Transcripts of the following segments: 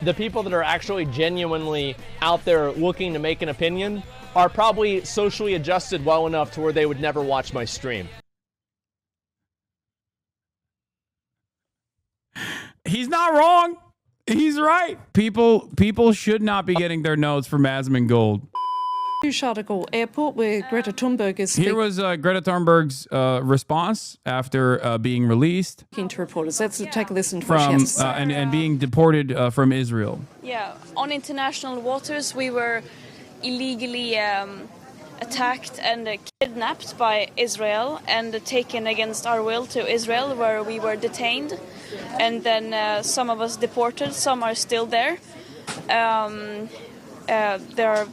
The people that are actually genuinely out there looking to make an opinion are probably socially adjusted well enough to where they would never watch my stream. He's not wrong. He's right. People should not be getting their notes from Asmongold. Charles de Gaulle Airport, where Greta Thunberg is Here was Greta Thunberg's response after being released speaking to reporters. Let's take a listen to what she from has to say. and being deported from Israel. Yeah, on international waters, we were illegally attacked and kidnapped by Israel and taken against our will to Israel, where we were detained. And then some of us deported, some are still there. There are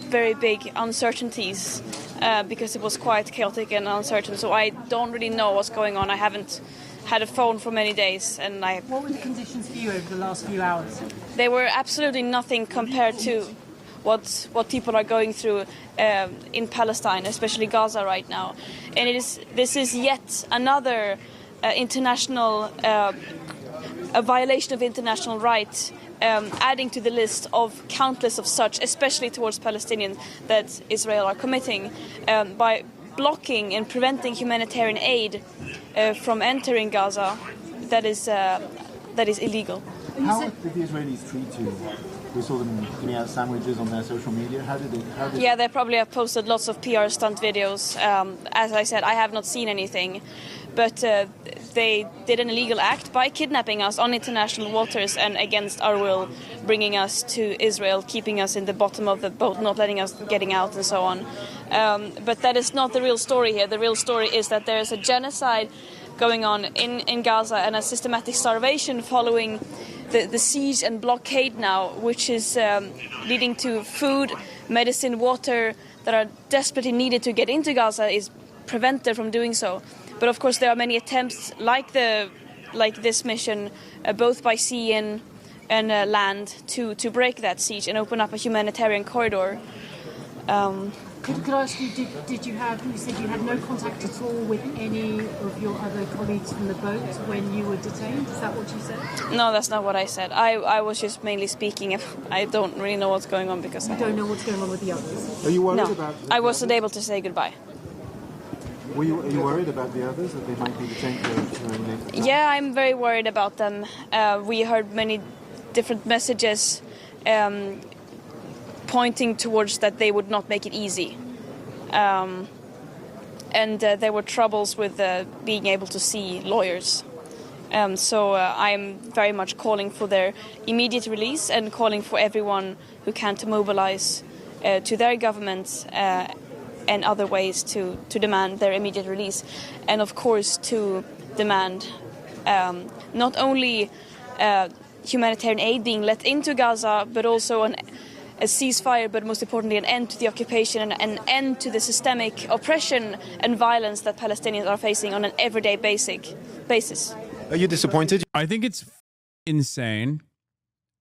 very big uncertainties because it was quite chaotic and uncertain. So I don't really know what's going on. I haven't had a phone for many days. What were the conditions for you over the last few hours? They were absolutely nothing compared to what people are going through in Palestine, especially Gaza right now. And this is yet another international a violation of international rights, adding to the list of countless of such, especially towards Palestinians, that Israel are committing by blocking and preventing humanitarian aid from entering Gaza. That is illegal. How did the Israelis treat you? We saw them giving out sandwiches on their social media. How did Yeah, they probably have posted lots of PR stunt videos. As I said, I have not seen anything. But they did an illegal act by kidnapping us on international waters and against our will, bringing us to Israel, keeping us in the bottom of the boat, not letting us getting out and so on. But that is not the real story here. The real story is that there is a genocide going on in Gaza and a systematic starvation following the siege and blockade now, which is leading to food, medicine, water that are desperately needed to get into Gaza is prevented from doing so. But of course, there are many attempts like this mission, both by sea and land, to break that siege and open up a humanitarian corridor. Could I ask you, did you said you had no contact at all with any of your other colleagues from the boat when you were detained? Is that what you said? No, that's not what I said. I was just mainly speaking. I don't really know what's going on because You don't know what's going on with the others? Are you worried No, about? I wasn't able to say goodbye. Are you worried about the others, that they might be detained? Yeah, I'm very worried about them. We heard many different messages pointing towards that they would not make it easy. And there were troubles with being able to see lawyers. So I'm very much calling for their immediate release and calling for everyone who can to mobilize to their governments and other ways to demand their immediate release. And of course to demand not only humanitarian aid being let into Gaza, but also a ceasefire, but most importantly an end to the occupation and an end to the systemic oppression and violence that Palestinians are facing on an everyday basis. Are you disappointed? I think it's insane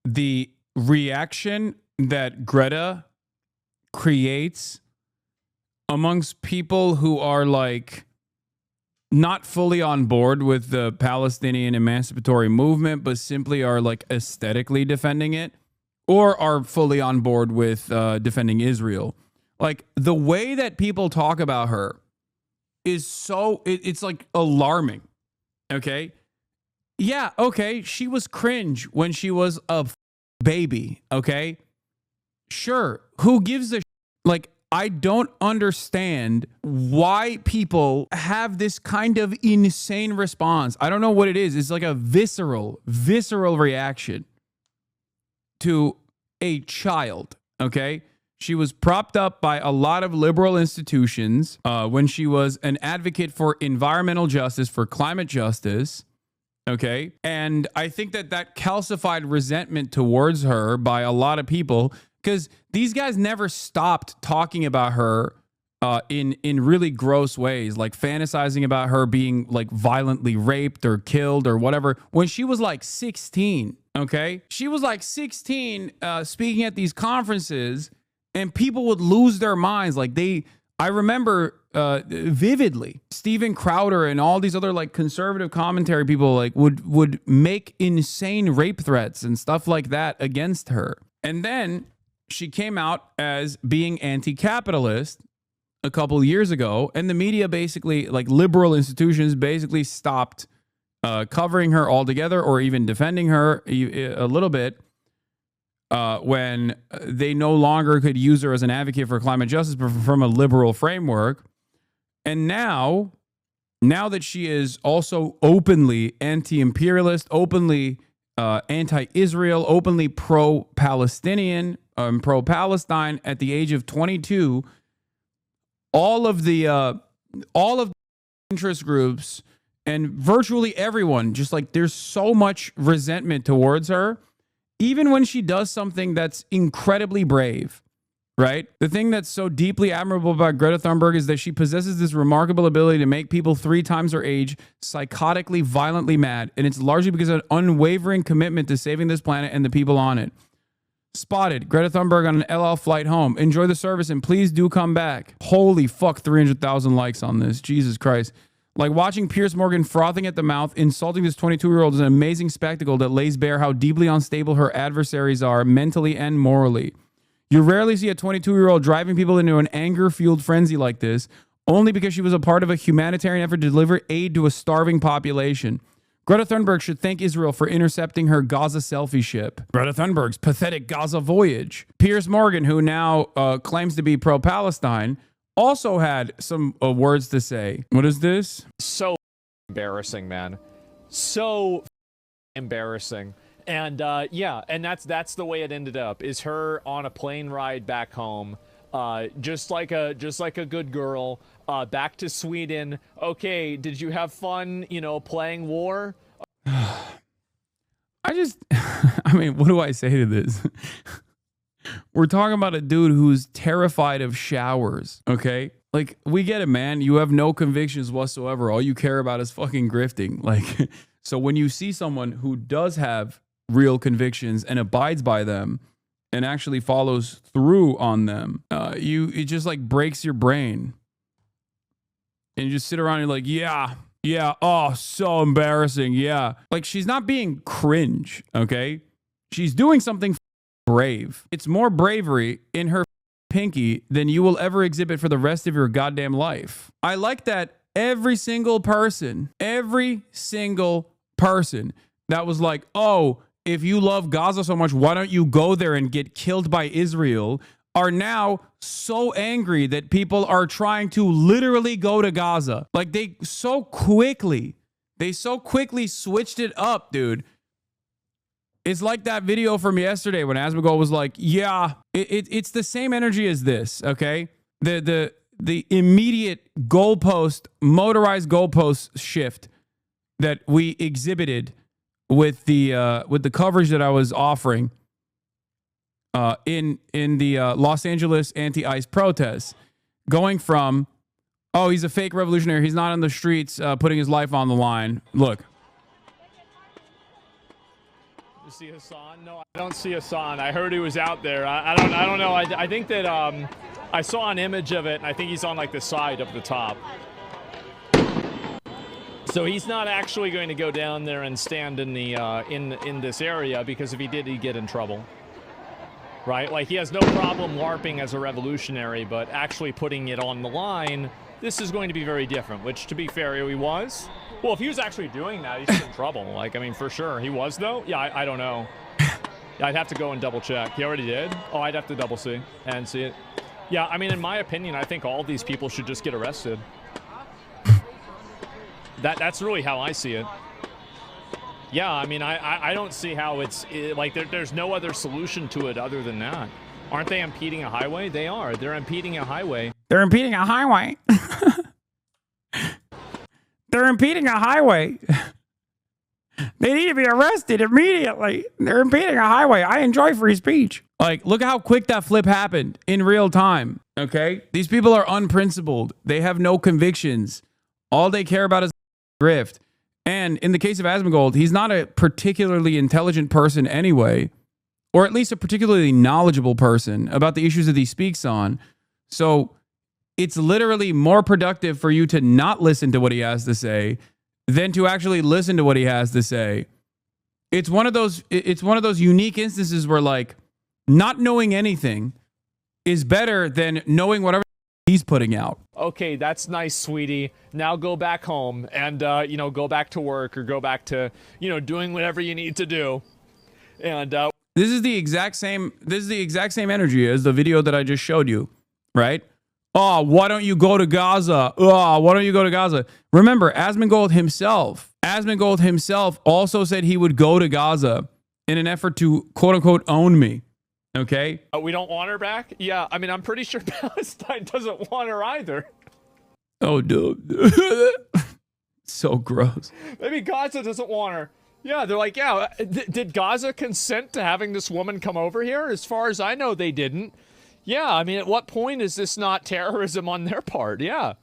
the reaction that Greta creates amongst people who are like not fully on board with the Palestinian emancipatory movement, but simply are like aesthetically defending it, or are fully on board with defending Israel. Like the way that people talk about her is so, it's like alarming. Okay. Yeah. Okay. She was cringe when she was a baby. Okay. Sure. Who gives a like, I don't understand why people have this kind of insane response. I don't know what it is. It's like a visceral reaction to a child, okay? She was propped up by a lot of liberal institutions when she was an advocate for environmental justice, for climate justice, okay? And I think that calcified resentment towards her by a lot of people, because these guys never stopped talking about her in really gross ways, like fantasizing about her being like violently raped or killed or whatever when she was like 16, okay? She was like 16 speaking at these conferences, and people would lose their minds. Like I remember vividly Steven Crowder and all these other like conservative commentary people like would make insane rape threats and stuff like that against her. And then she came out as being anti-capitalist a couple of years ago, and the media basically, like liberal institutions, basically stopped covering her altogether or even defending her a little bit when they no longer could use her as an advocate for climate justice, but from a liberal framework. And now that she is also openly anti-imperialist, openly anti-Israel, openly pro-Palestinian, pro-Palestine at the age of 22, all of the interest groups and virtually everyone, just like there's so much resentment towards her, even when she does something that's incredibly brave, right? The thing that's so deeply admirable about Greta Thunberg is that she possesses this remarkable ability to make people 3 times her age psychotically, violently mad. And it's largely because of an unwavering commitment to saving this planet and the people on it. Spotted Greta Thunberg on an El Al flight home. Enjoy the service and please do come back. Holy fuck, 300,000 likes on this. Jesus Christ. Like watching Piers Morgan frothing at the mouth, insulting this 22-year-old is an amazing spectacle that lays bare how deeply unstable her adversaries are mentally and morally. You rarely see a 22-year-old driving people into an anger-fueled frenzy like this, only because she was a part of a humanitarian effort to deliver aid to a starving population. Greta Thunberg should thank Israel for intercepting her Gaza selfie ship. Greta Thunberg's pathetic Gaza voyage. Piers Morgan, who now claims to be pro-Palestine, also had some words to say. What is this? So embarrassing, man. So embarrassing. And yeah, and that's the way it ended up. Is her on a plane ride back home, just like a good girl, back to Sweden. Okay, did you have fun, playing war? I mean, what do I say to this? We're talking about a dude who's terrified of showers, okay? Like, we get it, man. You have no convictions whatsoever. All you care about is fucking grifting. Like, so when you see someone who does have real convictions and abides by them and actually follows through on them, it just like breaks your brain. And you just sit around and you're like, yeah, oh, so embarrassing, yeah. Like, she's not being cringe, okay? She's doing something brave. It's more bravery in her pinky than you will ever exhibit for the rest of your goddamn life. I like that every single person that was like, oh, if you love Gaza so much, why don't you go there and get killed by Israel, are now so angry that people are trying to literally go to Gaza. Like they so quickly switched it up, dude. It's like that video from yesterday when Asmongold was like, yeah, it's the same energy as this, okay? The immediate motorized goalpost shift that we exhibited with the coverage that I was offering in the Los Angeles anti-ICE protests, going from, oh, he's a fake revolutionary, he's not on the streets putting his life on the line. Look. You see Hasan? No, I don't see Hasan. I heard he was out there. I don't know. I think that I saw an image of it, and I think he's on like the side of the top. So he's not actually going to go down there and stand in the in this area, because if he did, he'd get in trouble. Right? Like, he has no problem LARPing as a revolutionary, but actually putting it on the line, this is going to be very different, which, to be fair, he was. Well, if he was actually doing that, he's in trouble. Like, I mean, for sure. He was, though? Yeah, I don't know. Yeah, I'd have to go and double check. He already did? Oh, I'd have to double see and see it. Yeah, I mean, in my opinion, I think all these people should just get arrested. That's really how I see it. Yeah, I mean, I don't see how like, there's no other solution to it other than that. Aren't they impeding a highway? They are. They're impeding a highway. They're impeding a highway. They're impeding a highway. They need to be arrested immediately. They're impeding a highway. I enjoy free speech. Like, look how quick that flip happened in real time, okay? These people are unprincipled. They have no convictions. All they care about is grift. And in the case of Asmongold, he's not a particularly intelligent person anyway, or at least a particularly knowledgeable person about the issues that he speaks on. So it's literally more productive for you to not listen to what he has to say than to actually listen to what he has to say. It's one of those unique instances where like not knowing anything is better than knowing whatever he's putting out. Okay, that's nice, sweetie. Now go back home and go back to work or go back to, doing whatever you need to do. And this is the exact same energy as the video that I just showed you, right? Oh, why don't you go to Gaza? Oh, why don't you go to Gaza? Remember, Asmongold himself also said he would go to Gaza in an effort to quote unquote own me. Okay? we don't want her back? Yeah, I mean, I'm pretty sure Palestine doesn't want her either. Oh, dude. So gross. Maybe Gaza doesn't want her. Yeah, they're like, yeah, did Gaza consent to having this woman come over here? As far as I know, they didn't. Yeah, I mean, at what point is this not terrorism on their part? Yeah.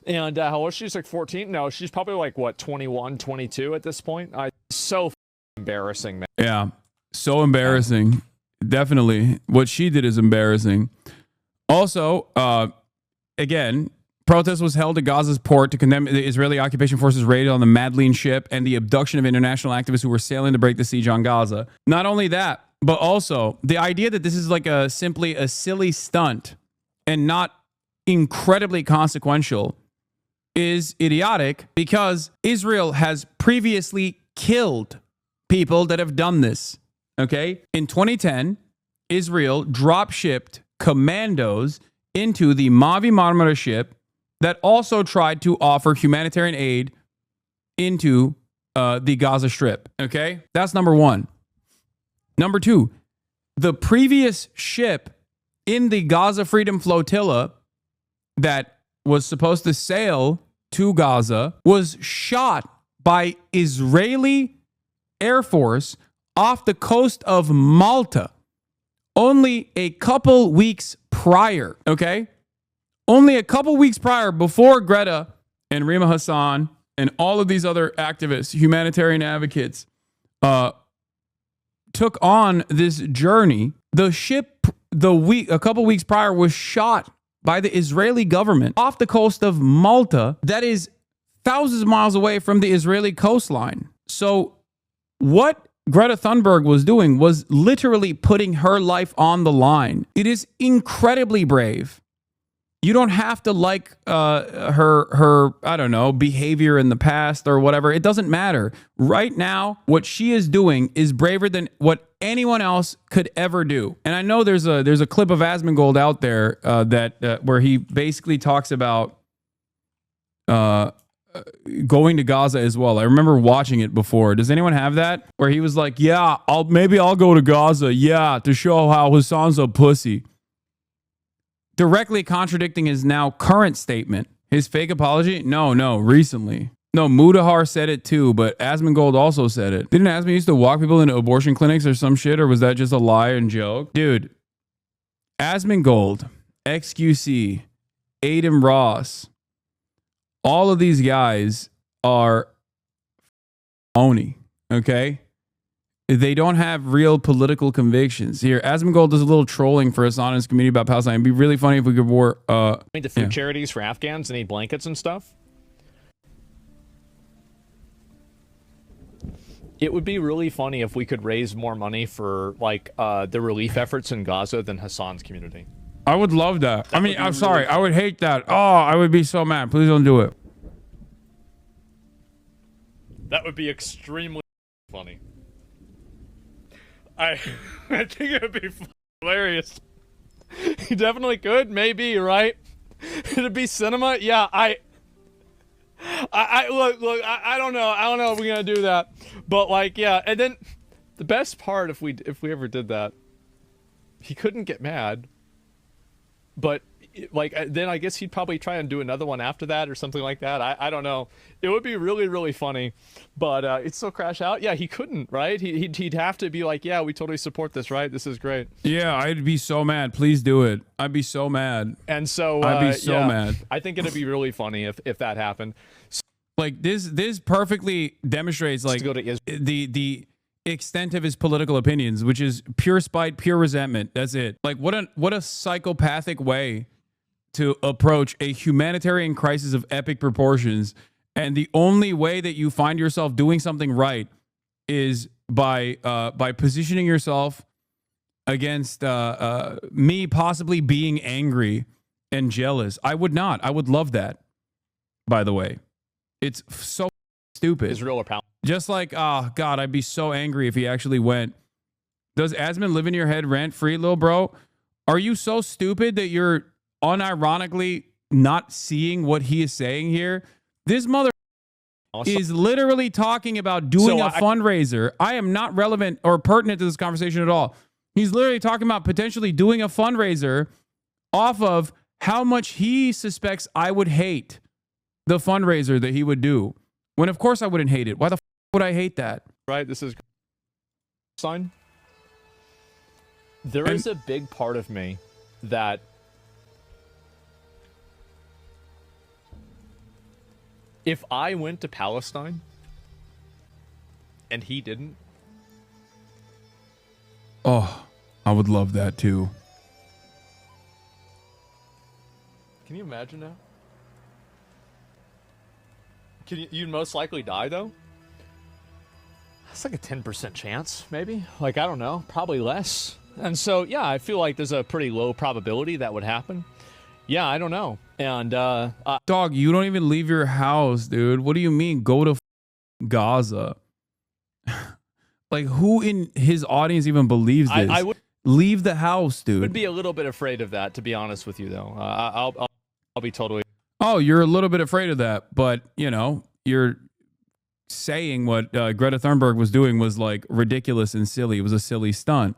And how old is she? She's like 14? No, she's probably like, what, 21, 22 at this point? So embarrassing, man. Yeah, so embarrassing. Definitely. What she did is embarrassing. Also, again, protest was held at Gaza's port to condemn the Israeli occupation forces' raid on the Madleen ship and the abduction of international activists who were sailing to break the siege on Gaza. Not only that, but also the idea that this is like simply a silly stunt and not incredibly consequential is idiotic because Israel has previously killed people that have done this. Okay? In 2010, Israel drop-shipped commandos into the Mavi Marmara ship that also tried to offer humanitarian aid into the Gaza Strip. Okay? That's number one. Number two, the previous ship in the Gaza Freedom Flotilla that was supposed to sail to Gaza was shot by Israeli Air Force off the coast of Malta only a couple weeks prior, okay? Only a couple weeks prior, before Greta and Rima Hassan and all of these other activists, humanitarian advocates, took on this journey. The ship, a couple weeks prior, was shot by the Israeli government off the coast of Malta, that is thousands of miles away from the Israeli coastline. So what Greta Thunberg was doing was literally putting her life on the line. It is incredibly brave. You don't have to like her I don't know, behavior in the past or whatever. It doesn't matter. Right now, what she is doing is braver than what anyone else could ever do. And I know there's a clip of Asmongold out there where he basically talks about going to Gaza as well. I remember watching it before. Does anyone have that? Where he was like, yeah, maybe I'll go to Gaza, yeah, to show how Hassan's a pussy. Directly contradicting his now current statement. His fake apology? No, recently. No, Mudahar said it too, but Asmongold also said it. Didn't Asmon used to walk people into abortion clinics or some shit, or was that just a lie and joke? Dude, Asmongold, XQC, Aiden Ross, all of these guys are phony, okay? They don't have real political convictions. Here, Asmongold does a little trolling for Hasan and his community about Palestine. It'd be really funny if we could wear the food charities for Afghans and need blankets and stuff. It would be really funny if we could raise more money for like the relief efforts in Gaza than Hasan's community. I would love that. I mean, I'm sorry. I would hate that. Oh, I would be so mad. Please don't do it. That would be extremely funny. I think it would be hilarious. You definitely could, maybe, right? It'd be cinema. Yeah, I look. I don't know. I don't know if we're gonna do that, but like, yeah. And then the best part, if we ever did that, he couldn't get mad. But like, then I guess he'd probably try and do another one after that or something like that. I don't know. It would be really, really funny, but it's so crash out. Yeah, he couldn't, right? He'd have to be like, yeah, we totally support this, right? This is great. Yeah, I'd be so mad. Please do it. I'd be so mad. And so I'd be so mad. I think it'd be really funny if that happened. Like this perfectly demonstrates like the extent of his political opinions, which is pure spite, pure resentment. That's it. Like what a psychopathic way to approach a humanitarian crisis of epic proportions, and the only way that you find yourself doing something right is by positioning yourself against me possibly being angry and jealous. I would not. I would love that, by the way. It's so stupid. Israel or Palestine. Just like, oh, God, I'd be so angry if he actually went. Does Asmon live in your head rent-free, little bro? Are you so stupid that you're unironically not seeing what he is saying here? This mother is literally talking about doing a fundraiser. I am not relevant or pertinent to this conversation at all. He's literally talking about potentially doing a fundraiser off of how much he suspects I would hate the fundraiser that he would do. When, of course, I wouldn't hate it. Why the f would I hate that? Right, this is sign. There is a big part of me that if I went to Palestine and he didn't, oh, I would love that too. Can you imagine that? You'd most likely die, though? That's like a 10% chance, maybe. Like, I don't know, probably less. And so, yeah, I feel like there's a pretty low probability that would happen. Yeah, I don't know. And, dog, you don't even leave your house, dude. What do you mean, go to Gaza? Like, who in his audience even believes this? I would leave the house, dude. Would be a little bit afraid of that, to be honest with you, though. I'll be totally... Oh, you're a little bit afraid of that, but, you know, you're saying what Greta Thunberg was doing was, like, ridiculous and silly. It was a silly stunt.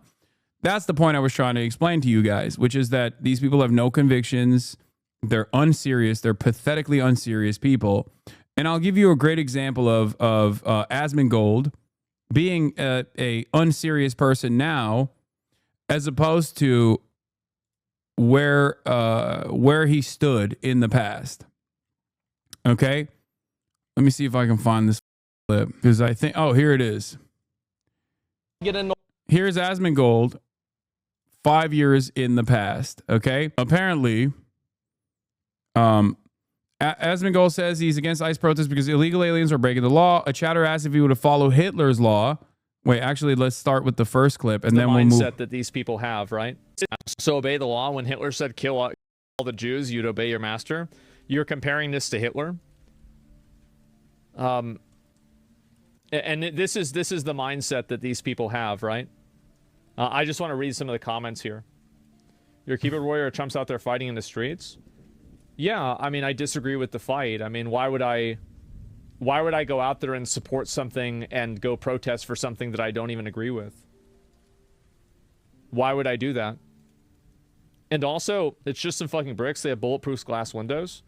That's the point I was trying to explain to you guys, which is that these people have no convictions. They're unserious. They're pathetically unserious people. And I'll give you a great example of Asmongold being a unserious person now, as opposed to where he stood in the past. Okay, let me see if I can find this clip, because I think, oh, here it is. Here's Asmongold 5 years in the past. Okay, apparently, Asmongold says he's against ICE protests because illegal aliens are breaking the law. A chatter asked if he would have followed Hitler's law. Wait, actually, let's start with the first clip, and then we'll move. The mindset that these people have, right? So obey the law. When Hitler said kill all the Jews, you'd obey your master. You're comparing this to Hitler. And this is the mindset that these people have, right? I just want to read some of the comments here. You're a keyboard warrior, Trump's out there fighting in the streets. Yeah, I mean, I disagree with the fight. I mean, why would I go out there and support something and go protest for something that I don't even agree with? Why would I do that? And also, it's just some fucking bricks. They have bulletproof glass windows.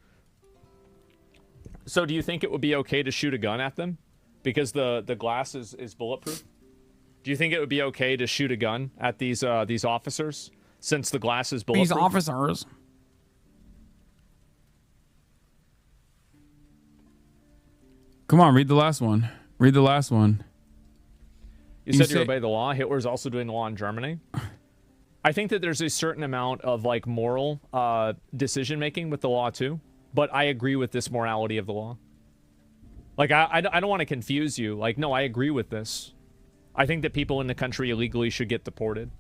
So do you think it would be okay to shoot a gun at them because the glass is bulletproof? Do you think it would be okay to shoot a gun at these officers since the glass is bulletproof? These officers. Come on, read the last one. Read the last one. You said you obey the law. Hitler's also doing the law in Germany. I think that there's a certain amount of like moral decision making with the law too, but I agree with this morality of the law. Like I don't want to confuse you. Like, no, I agree with this. I think that people in the country illegally should get deported.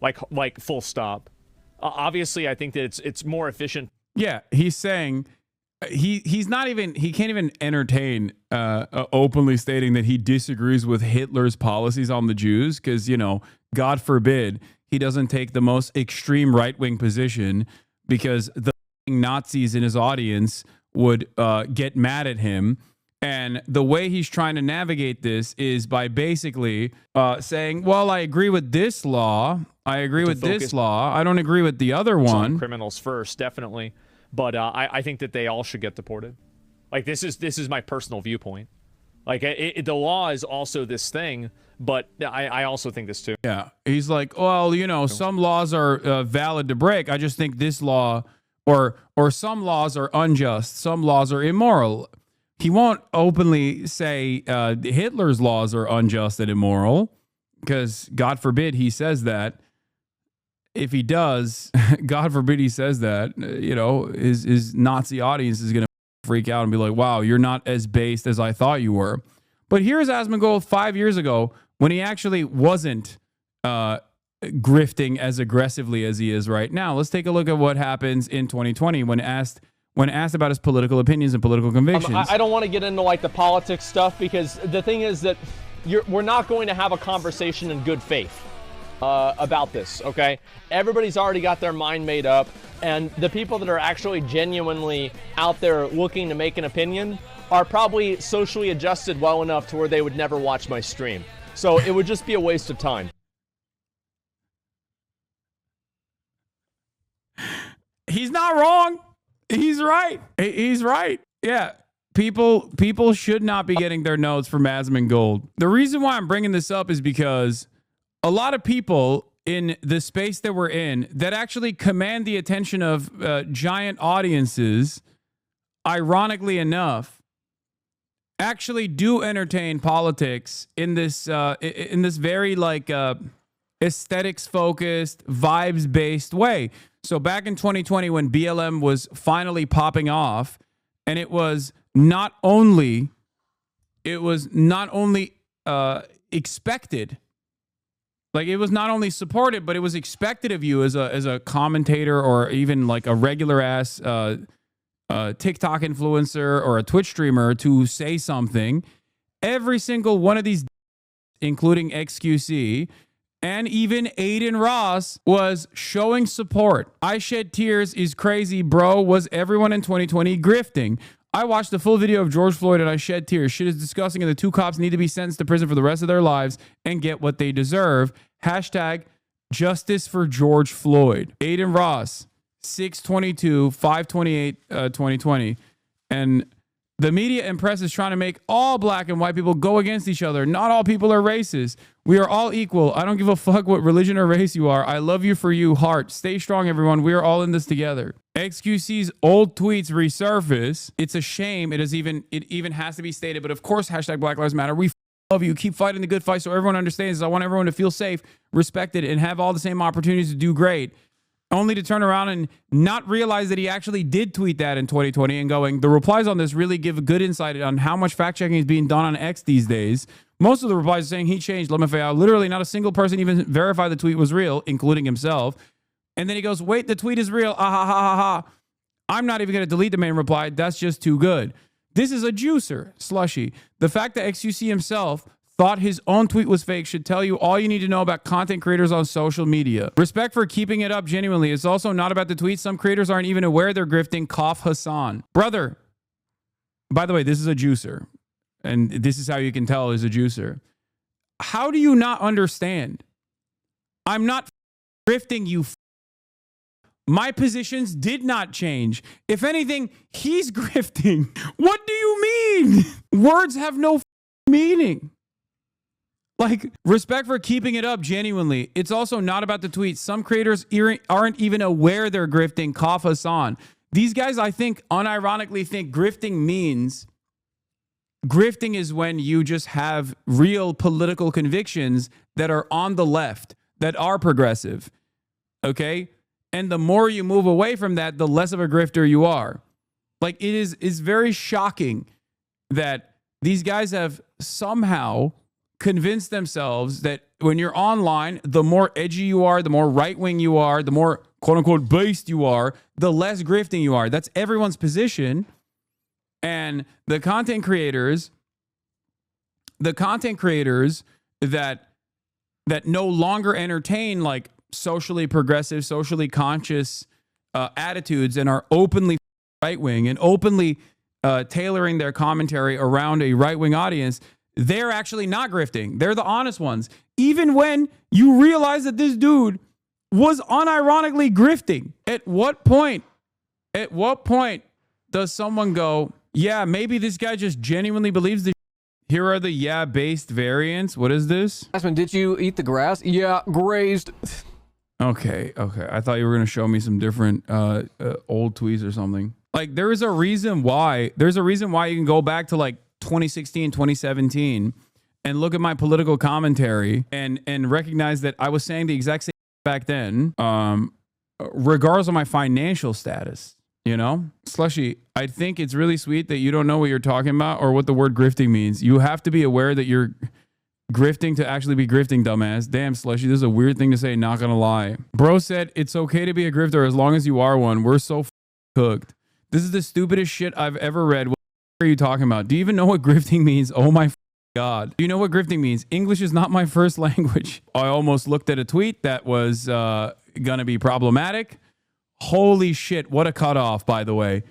Like full stop. Obviously, I think that it's more efficient. Yeah, he's saying he can't even entertain openly stating that he disagrees with Hitler's policies on the Jews because, you know, God forbid he doesn't take the most extreme right-wing position because the Nazis in his audience would get mad at him. And the way he's trying to navigate this is by basically saying, well, I agree with this law. I agree with this law. I don't agree with the other one. Criminals first, definitely. But I think that they all should get deported. Like, this is my personal viewpoint. Like, the law is also this thing, but I also think this too. Yeah. He's like, well, you know, some laws are valid to break. I just think this law or some laws are unjust. Some laws are immoral. He won't openly say Hitler's laws are unjust and immoral because, God forbid, he says that. if he does, God forbid he says that, you know, his Nazi audience is going to freak out and be like, wow, you're not as based as I thought you were. But here's Asmongold 5 years ago when he actually wasn't grifting as aggressively as he is right now. Let's take a look at what happens in 2020 when asked about his political opinions and political convictions. I don't want to get into like the politics stuff, because the thing is that we're not going to have a conversation in good faith about this, okay? Everybody's already got their mind made up, and the people that are actually genuinely out there looking to make an opinion are probably socially adjusted well enough to where they would never watch my stream. So it would just be a waste of time. He's not wrong. He's right. He's right. Yeah. People should not be getting their notes from Asmongold. The reason why I'm bringing this up is because a lot of people in the space that we're in that actually command the attention of giant audiences, ironically enough, actually do entertain politics in this very like aesthetics focused, vibes based way. So back in 2020, when BLM was finally popping off, and it was not only expected, like it was not only supported, but it was expected of you as a commentator or even like a regular ass TikTok influencer or a Twitch streamer to say something. Every single one of these, including XQC and even Aiden Ross, was showing support. I shed tears is crazy, bro. Was everyone in 2020 grifting? I watched the full video of George Floyd and I shed tears. Shit is disgusting, and the two cops need to be sentenced to prison for the rest of their lives and get what they deserve. Hashtag justice for George Floyd. Aiden Ross, 6/22/5/28/2020. And the media and press is trying to make all black and white people go against each other. Not all people are racist. We are all equal. I don't give a fuck what religion or race you are. I love you for you, heart. Stay strong, everyone. We are all in this together. XQC's old tweets resurface. It's a shame it even has to be stated. But of course, hashtag Black Lives Matter. We love you. Keep fighting the good fight so everyone understands. I want everyone to feel safe, respected, and have all the same opportunities to do great. Only to turn around and not realize that he actually did tweet that in 2020 and going, the replies on this really give a good insight on how much fact-checking is being done on X these days. Most of the replies are saying he changed. Literally not a single person even verified the tweet was real, including himself. And then he goes, wait, the tweet is real. Ah, ha, ha, ha, ha. I'm not even going to delete the main reply. That's just too good. This is a juicer, slushy. The fact that XQC himself thought his own tweet was fake should tell you all you need to know about content creators on social media. Respect for keeping it up genuinely. It's also not about the tweets. Some creators aren't even aware they're grifting. Cough Hasan. Brother, by the way, this is a juicer. And this is how you can tell is a juicer. How do you not understand? I'm not grifting you. My positions did not change. If anything, he's grifting. What do you mean? Words have no meaning. Like, respect for keeping it up genuinely. It's also not about the tweets. Some creators aren't even aware they're grifting. Cough Hasan. These guys, I think, unironically think grifting is when you just have real political convictions that are on the left, that are progressive. Okay? And the more you move away from that, the less of a grifter you are. Like, it's very shocking that these guys have somehow convince themselves that when you're online, the more edgy you are, the more right-wing you are, the more quote-unquote based you are, the less grifting you are. That's everyone's position. And the content creators that no longer entertain like socially progressive, socially conscious attitudes and are openly right-wing and openly tailoring their commentary around a right-wing audience, they're actually not grifting. They're the honest ones. Even when you realize that this dude was unironically grifting. At what point does someone go, yeah, maybe this guy just genuinely believes this? Here are the yeah-based variants. What is this? Asmon, did you eat the grass? Yeah, grazed. Okay. I thought you were going to show me some different old tweets or something. Like, there's a reason why you can go back to like 2016, 2017 and look at my political commentary and recognize that I was saying the exact same back then, regardless of my financial status. You know, Slushy, I think it's really sweet that you don't know what you're talking about or what the word grifting means. You have to be aware that you're grifting to actually be grifting, dumbass. Damn, Slushy, this is a weird thing to say, not gonna lie. Bro said, it's okay to be a grifter as long as you are one. We're so cooked. This is the stupidest shit I've ever read. What are you talking about? Do you even know what grifting means? Oh my God. Do you know what grifting means? English is not my first language. I almost looked at a tweet that was gonna be problematic. Holy shit, what a cutoff, by the way.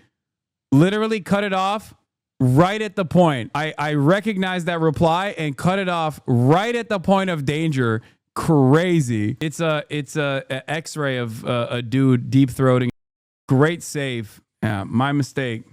Literally cut it off right at the point. I recognized that reply and cut it off right at the point of danger. Crazy. It's a x-ray of a dude deep throating. Great save. Yeah, my mistake.